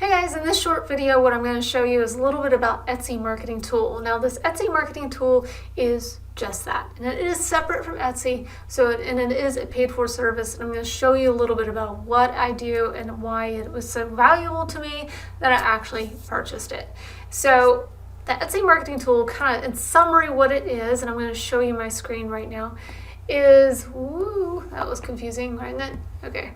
Hey guys, in this short video what I'm going to show you is a little bit about Etsy Marketing Tool. Now this Etsy Marketing Tool is just that, and it is separate from Etsy, and it is a paid for service, and I'm going to show you a little bit about what I do and why it was so valuable to me that I actually purchased it. So the Etsy Marketing Tool, kind of in summary what it is, and I'm going to show you my screen right now, is, that was confusing, wasn't it? Okay,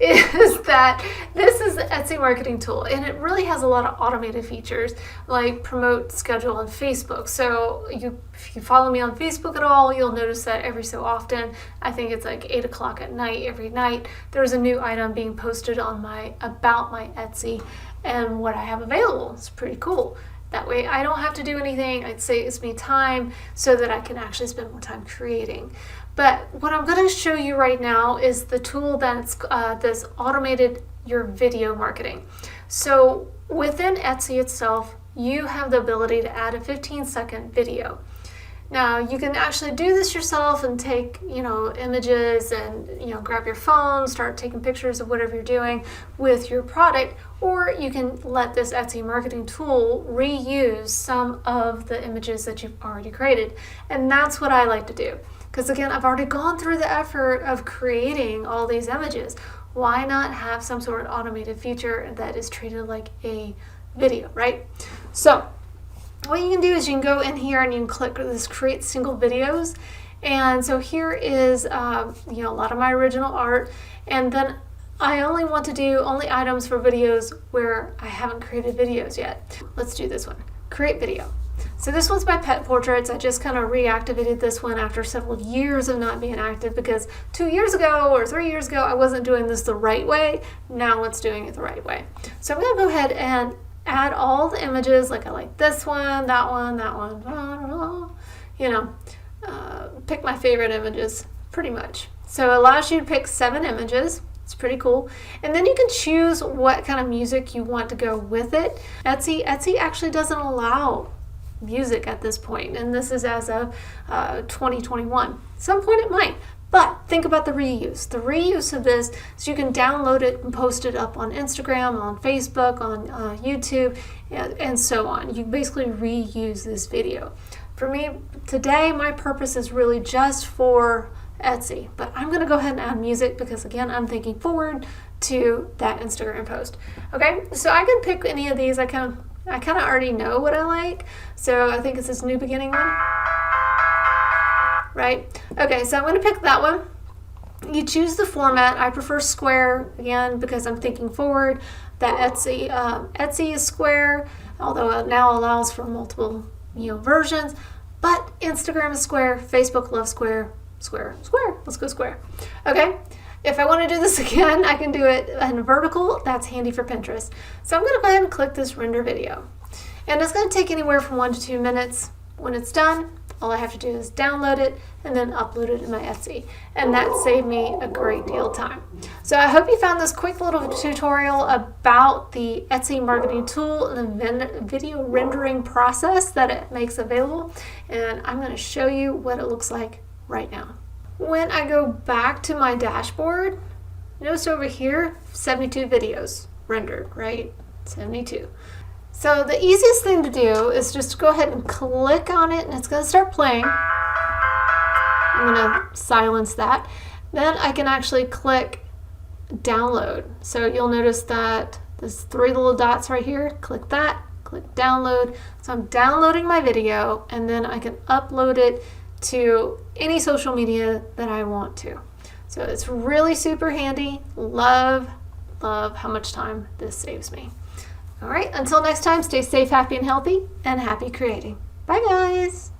is that this is the Etsy Marketing Tool, and it really has a lot of automated features like promote, schedule on Facebook. So if you follow me on Facebook at all, you'll notice that every so often, I think it's like 8 o'clock at night, every night, there's a new item being posted on about my Etsy and what I have available. It's pretty cool. That way I don't have to do anything. It saves me time so that I can actually spend more time creating. But what I'm going to show you right now is the tool that's automated your video marketing. So within Etsy itself, you have the ability to add a 15-second video. Now you can actually do this yourself and take, images and, grab your phone, start taking pictures of whatever you're doing with your product, or you can let this Etsy Marketing Tool reuse some of the images that you've already created. And that's what I like to do. Because again, I've already gone through the effort of creating all these images. Why not have some sort of automated feature that is treated like a video, right? So what you can do is you can go in here and you can click this create single videos. And so here is, a lot of my original art. And then I only want to do items for videos where I haven't created videos yet. Let's do this one, create video. So this one's my pet portraits. I just kind of reactivated this one after several years of not being active because 2 years ago or 3 years ago, I wasn't doing this the right way. Now it's doing it the right way. So I'm going to go ahead and add all the images. Like I like this one, that one, that one, pick my favorite images pretty much. So it allows you to pick 7 images. It's pretty cool. And then you can choose what kind of music you want to go with it. Etsy actually doesn't allow music at this point, and this is as of 2021. At some point it might, but think about the reuse. The reuse of this is you can download it and post it up on Instagram, on Facebook, on YouTube, and so on. You basically reuse this video. For me, today, my purpose is really just for Etsy, but I'm going to go ahead and add music because, again, I'm thinking forward to that Instagram post. Okay, so I can pick any of these. I kind of already know what I like, so I think it's this New Beginning one, right? Okay, so I'm going to pick that one. You choose the format. I prefer square, again, because I'm thinking forward that Etsy is square, although it now allows for multiple versions, but Instagram is square, Facebook loves square. Let's go square. Okay. If I want to do this again, I can do it in vertical. That's handy for Pinterest. So I'm going to go ahead and click this render video. And it's going to take anywhere from 1 to 2 minutes. When it's done, all I have to do is download it and then upload it to my Etsy. And that saved me a great deal of time. So I hope you found this quick little tutorial about the Etsy Marketing Tool and the video rendering process that it makes available. And I'm going to show you what it looks like right now. When I go back to my dashboard, notice over here, 72 videos rendered, right? 72. So the easiest thing to do is just go ahead and click on it and it's going to start playing. I'm going to silence that. Then I can actually click download. So you'll notice that there's 3 little dots right here. Click that, click download. So I'm downloading my video and then I can upload it to any social media that I want to. So it's really super handy. Love how much time this saves me. All right, until next time, stay safe, happy, and healthy, and happy creating. Bye, guys.